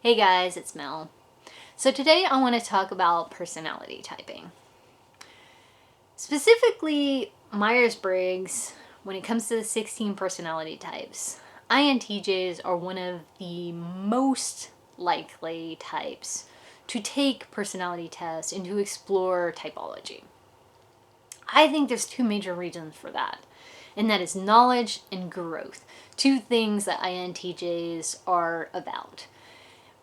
Hey guys, it's Mel. So today I want to talk about personality typing. Specifically, Myers-Briggs, when it comes to the 16 personality types, INTJs are one of the most likely types to take personality tests and to explore typology. I think there's two major reasons for that, and that is knowledge and growth, two things that INTJs are about.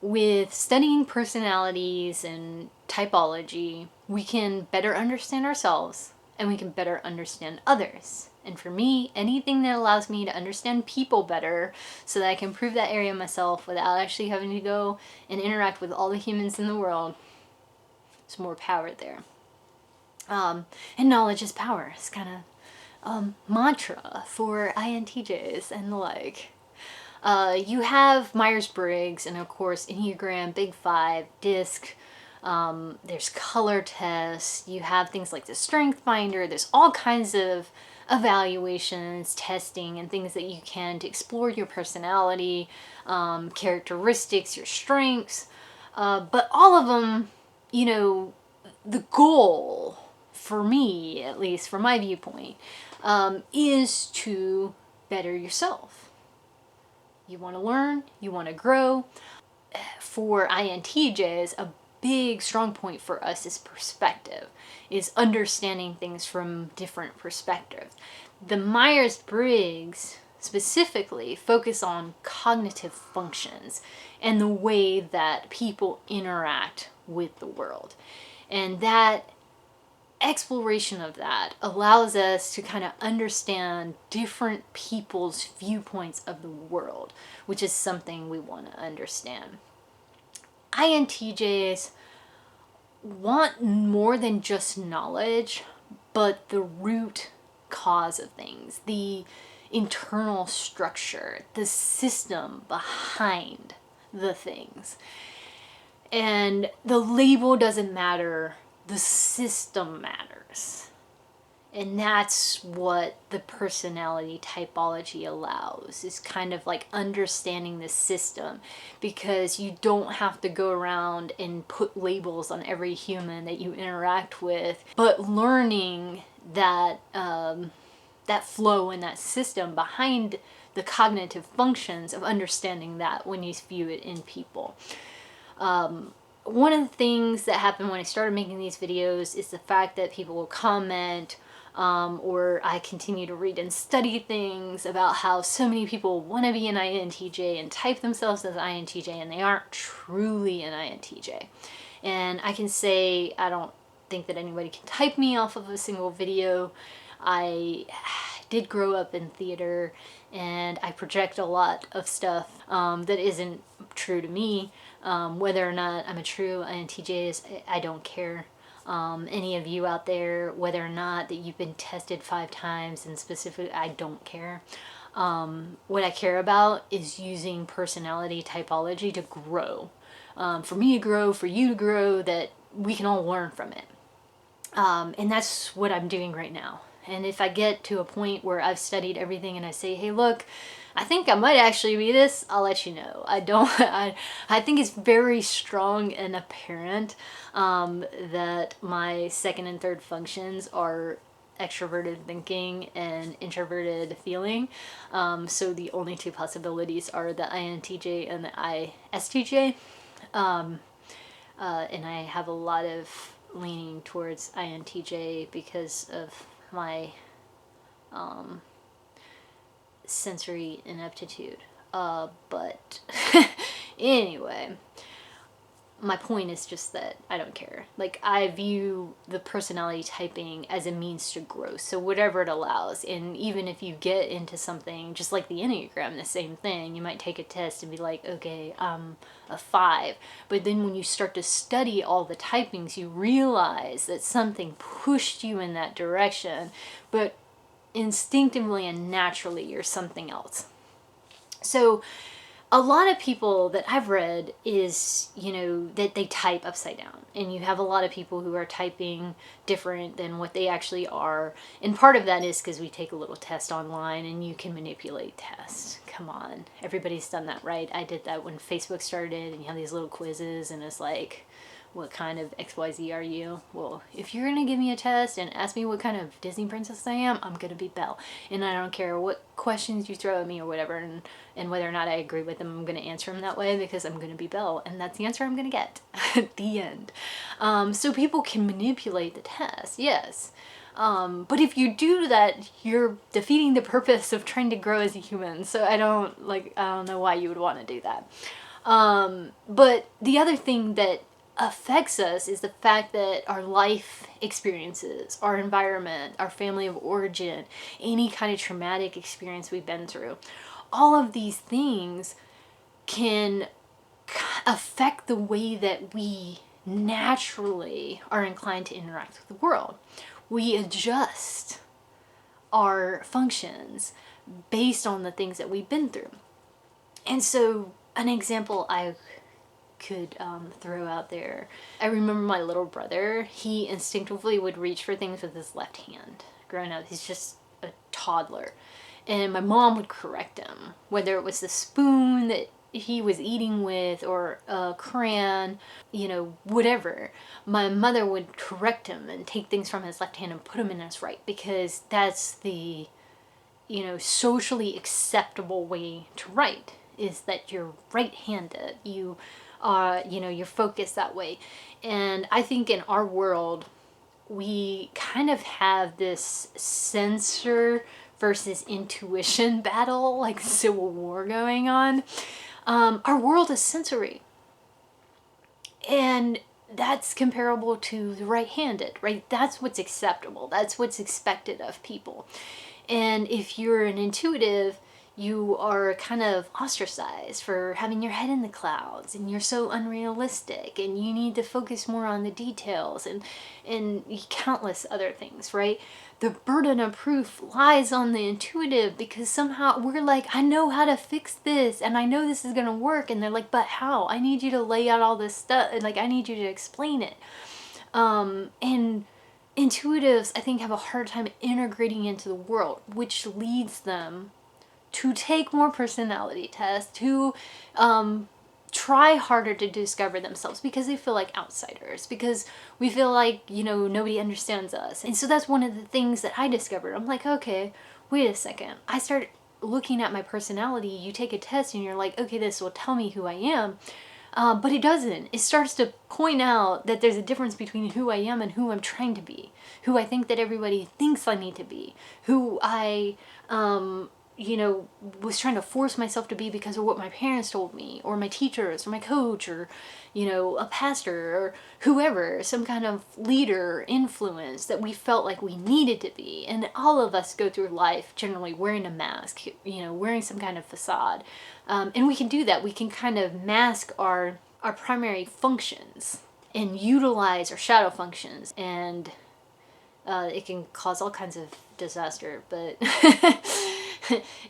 With studying personalities and typology, we can better understand ourselves and we can better understand others. And for me, anything that allows me to understand people better so that I can improve that area myself without actually having to go and interact with all the humans in the world, there's more power there. And knowledge is power. It's kind of mantra for INTJs and the like. You have Myers-Briggs and of course Enneagram, Big Five, DISC, there's color tests, you have things like the Strength Finder, there's all kinds of evaluations, testing, and things that you can to explore your personality, characteristics, your strengths, but all of them, the goal, for me, at least from my viewpoint, is to better yourself. You want to learn, you want to grow. For INTJs, a big strong point for us is perspective, is understanding things from different perspectives. The Myers-Briggs specifically focus on cognitive functions and the way that people interact with the world. And that exploration of that allows us to kind of understand different people's viewpoints of the world, which is something we want to understand. INTJs want more than just knowledge, but the root cause of things, the internal structure, the system behind the things. And the label doesn't matter. The system matters. And that's what the personality typology allows, is kind of like understanding the system, because you don't have to go around and put labels on every human that you interact with, but learning that that flow and that system behind the cognitive functions of understanding that when you view it in people. One of the things that happened when I started making these videos is the fact that people will comment, or I continue to read and study things about how so many people want to be an INTJ and type themselves as INTJ, and they aren't truly an INTJ. And I can say I don't think that anybody can type me off of a single video. I did grow up in theater and I project a lot of stuff that isn't true to me. Whether or not I'm a true INTJ, I don't care. Any of you out there, whether or not that you've been tested 5 times and specifically, I don't care. What I care about is using personality typology to grow. For me to grow, for you to grow, that we can all learn from it. And that's what I'm doing right now. And if I get to a point where I've studied everything and I say, hey, look, I think I might actually be this, I'll let you know. I think it's very strong and apparent that my second and third functions are extroverted thinking and introverted feeling. So the only two possibilities are the INTJ and the ISTJ. And I have a lot of leaning towards INTJ because of my sensory ineptitude. But anyway, my point is just that I don't care. Like, I view the personality typing as a means to growth. So whatever it allows. And even if you get into something just like the Enneagram, the same thing, you might take a test and be like, okay, I'm a 5. But then when you start to study all the typings, you realize that something pushed you in that direction, but instinctively and naturally you're something else. So a lot of people that I've read is, that they type upside down. And you have a lot of people who are typing different than what they actually are. And part of that is because we take a little test online and you can manipulate tests. Come on. Everybody's done that, right? I did that when Facebook started, and you have these little quizzes and it's like, what kind of XYZ are you? Well, if you're going to give me a test and ask me what kind of Disney princess I am, I'm going to be Belle. And I don't care what questions you throw at me or whatever, and whether or not I agree with them, I'm going to answer them that way because I'm going to be Belle. And that's the answer I'm going to get at the end. So people can manipulate the test, yes. But if you do that, you're defeating the purpose of trying to grow as a human. So I don't know why you would want to do that. But the other thing that affects us is the fact that our life experiences, our environment, our family of origin, any kind of traumatic experience we've been through, all of these things can affect the way that we naturally are inclined to interact with the world. We adjust our functions based on the things that we've been through. And so an example I could throw out there. I remember my little brother, he instinctively would reach for things with his left hand. Growing up, he's just a toddler. And my mom would correct him, whether it was the spoon that he was eating with or a crayon, whatever. My mother would correct him and take things from his left hand and put them in his right, because that's the, socially acceptable way to write, is that you're right-handed. You're focused that way. And I think in our world, we kind of have this sensor versus intuition battle, like civil war going on. Our world is sensory. And that's comparable to the right-handed, right? That's what's acceptable. That's what's expected of people. And if you're an intuitive, you are kind of ostracized for having your head in the clouds, and you're so unrealistic, and you need to focus more on the details and countless other things, right? The burden of proof lies on the intuitive, because somehow we're like, I know how to fix this and I know this is going to work. And they're like, but how? I need you to lay out all this stuff. Like, I need you to explain it. And intuitives, I think, have a hard time integrating into the world, which leads them to take more personality tests, to try harder to discover themselves, because they feel like outsiders, because we feel like, nobody understands us. And so that's one of the things that I discovered. I'm like, okay, wait a second. I start looking at my personality. You take a test and you're like, okay, this will tell me who I am. But it doesn't. It starts to point out that there's a difference between who I am and who I'm trying to be, who I think that everybody thinks I need to be, who I was trying to force myself to be because of what my parents told me, or my teachers, or my coach, or, a pastor, or whoever, some kind of leader, influence that we felt like we needed to be. And all of us go through life generally wearing a mask, wearing some kind of facade. And we can do that. We can kind of mask our primary functions and utilize our shadow functions. And it can cause all kinds of disaster, but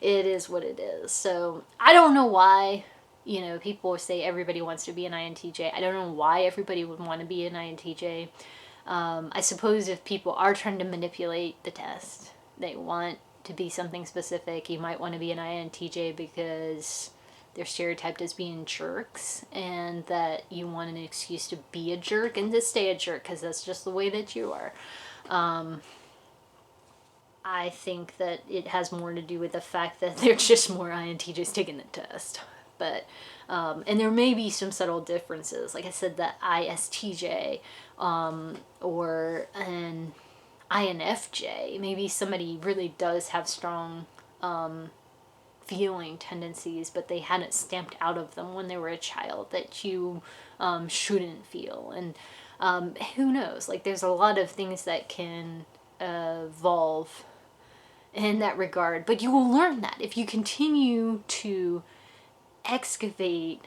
it is what it is. So I don't know why, people say everybody wants to be an INTJ. I don't know why everybody would want to be an INTJ. I suppose if people are trying to manipulate the test, they want to be something specific. You might want to be an INTJ because they're stereotyped as being jerks, and that you want an excuse to be a jerk and to stay a jerk because that's just the way that you are. I think that it has more to do with the fact that there's just more INTJs taking the test. But, and there may be some subtle differences. Like I said, the ISTJ, or an INFJ, maybe somebody really does have strong, feeling tendencies, but they had it stamped out of them when they were a child that you, shouldn't feel. And, who knows? Like, there's a lot of things that can evolve in that regard, but you will learn that if you continue to excavate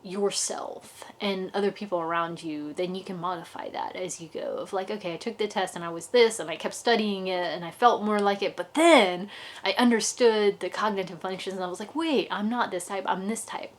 yourself and other people around you, then you can modify that as you go. Of like, okay, I took the test and I was this, and I kept studying it and I felt more like it, but then I understood the cognitive functions and I was like, wait, I'm not this type, I'm this type.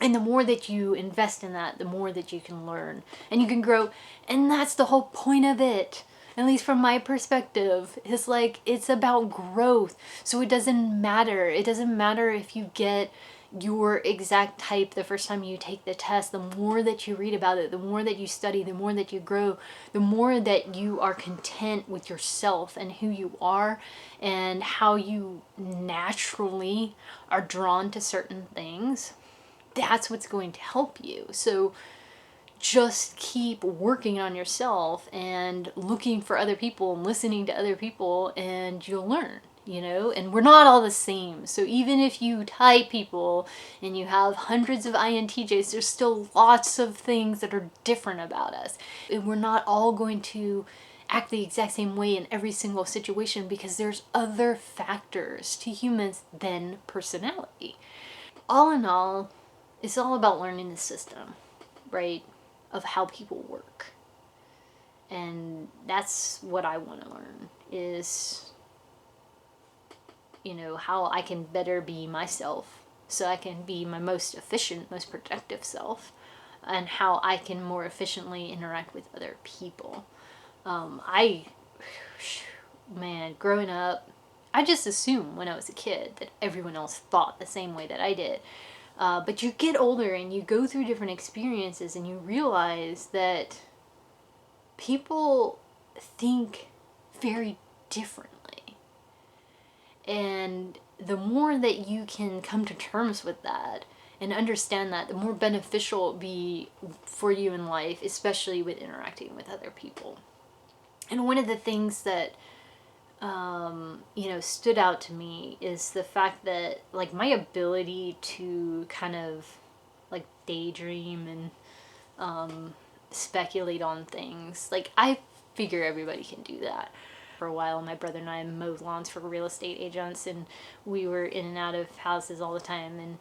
And the more that you invest in that, the more that you can learn and you can grow. And that's the whole point of it. At least from my perspective, it's like, it's about growth. So it doesn't matter. It doesn't matter if you get your exact type the first time you take the test. The more that you read about it, the more that you study, the more that you grow, the more that you are content with yourself and who you are and how you naturally are drawn to certain things. That's what's going to help you. So just keep working on yourself and looking for other people and listening to other people, and you'll learn, you know. And we're not all the same. So even if you type people and you have hundreds of INTJs, there's still lots of things that are different about us. And we're not all going to act the exact same way in every single situation, because there's other factors to humans than personality. All in all, it's all about learning the system, right, of how people work. And that's what I want to learn, is, you know, how I can better be myself so I can be my most efficient, most productive self, and how I can more efficiently interact with other people. Man, growing up, I just assumed when I was a kid that everyone else thought the same way that I did. But you get older and you go through different experiences and you realize that people think very differently. And the more that you can come to terms with that and understand that, the more beneficial it'll be for you in life, especially with interacting with other people. And one of the things that stood out to me is the fact that, like, my ability to kind of like daydream and speculate on things. Like, I figure everybody can do that. For a while, my brother and I mowed lawns for real estate agents, and we were in and out of houses all the time. And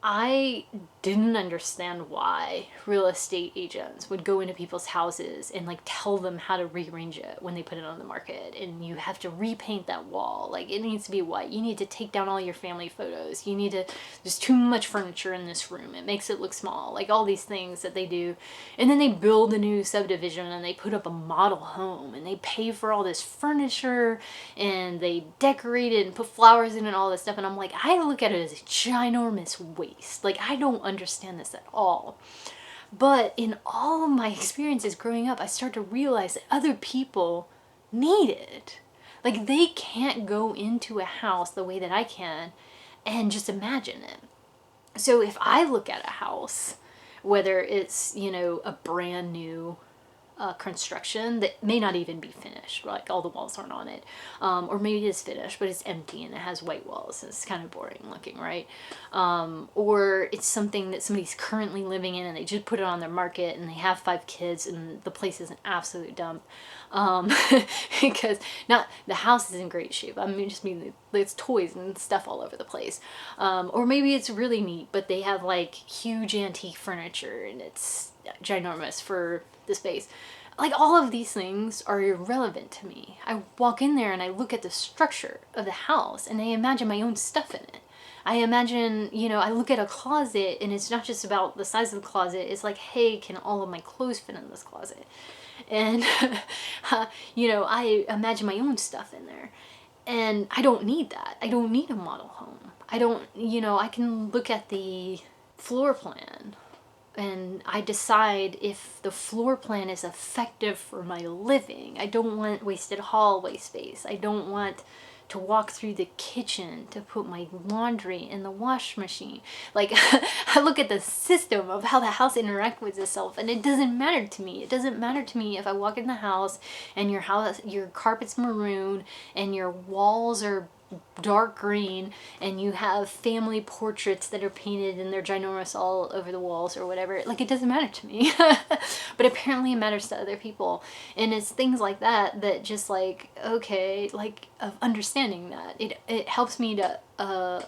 I didn't understand why real estate agents would go into people's houses and like tell them how to rearrange it when they put it on the market, and you have to repaint that wall. Like, it needs to be white. You need to take down all your family photos. You need to, there's too much furniture in this room. It makes it look small. Like, all these things that they do. And then they build a new subdivision and they put up a model home and they pay for all this furniture and they decorate it and put flowers in it and all this stuff. And I'm like, I look at it as a ginormous waste. Like, I don't understand this at all. But in all of my experiences growing up, I start to realize that other people need it. Like, they can't go into a house the way that I can and just imagine it. So if I look at a house, whether it's, you know, a brand new construction that may not even be finished, like all the walls aren't on it, or maybe it is finished but it's empty and it has white walls and it's kind of boring looking, right? Or it's something that somebody's currently living in and they just put it on their market and they have 5 kids and the place is an absolute dump, because not the house is in great shape, I mean, just mean there's toys and stuff all over the place, or maybe it's really neat but they have like huge antique furniture and it's ginormous for the space. Like, all of these things are irrelevant to me. I walk in there and I look at the structure of the house and I imagine my own stuff in it. I imagine, you know, I look at a closet and it's not just about the size of the closet. It's like, hey, can all of my clothes fit in this closet? And, you know, I imagine my own stuff in there. And I don't need that. I don't need a model home. I don't, you know, I can look at the floor plan and I decide if the floor plan is effective for my living. I don't want wasted hallway space. I don't want to walk through the kitchen to put my laundry in the wash machine. Like, I look at the system of how the house interacts with itself, and it doesn't matter to me. It doesn't matter to me if I walk in the house and your carpet's maroon and your walls are dark green and you have family portraits that are painted and they're ginormous all over the walls or whatever, like, it doesn't matter to me. But apparently it matters to other people. And it's things like that that just like, okay, like, of understanding that it helps me to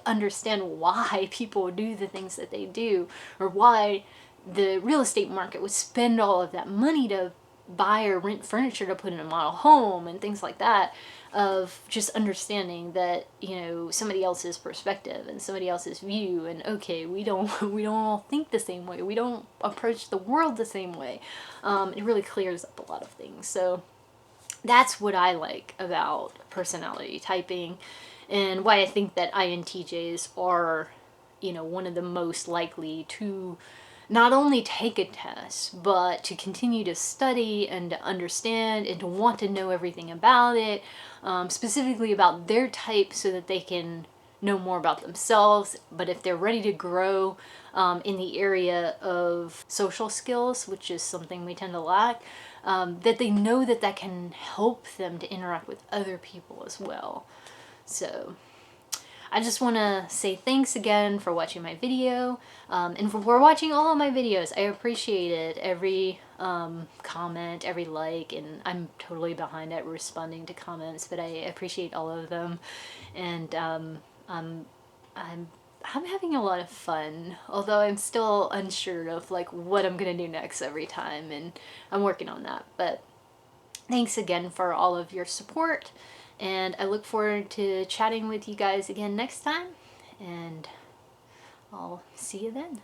understand why people do the things that they do, or why the real estate market would spend all of that money to buy or rent furniture to put in a model home and things like that, of just understanding that, you know, somebody else's perspective and somebody else's view, and okay, we don't all think the same way, we don't approach the world the same way. It really clears up a lot of things. So that's what I like about personality typing, and why I think that INTJs are, you know, one of the most likely to not only take a test, but to continue to study and to understand and to want to know everything about it, specifically about their type, so that they can know more about themselves. But if they're ready to grow in the area of social skills, which is something we tend to lack, that they know that that can help them to interact with other people as well. So I just want to say thanks again for watching my video, and for watching all of my videos. I appreciate it. Every comment, every like, and I'm totally behind at responding to comments, but I appreciate all of them. And I'm having a lot of fun, although I'm still unsure of like what I'm gonna do next every time, and I'm working on that. But thanks again for all of your support, and I look forward to chatting with you guys again next time, and I'll see you then.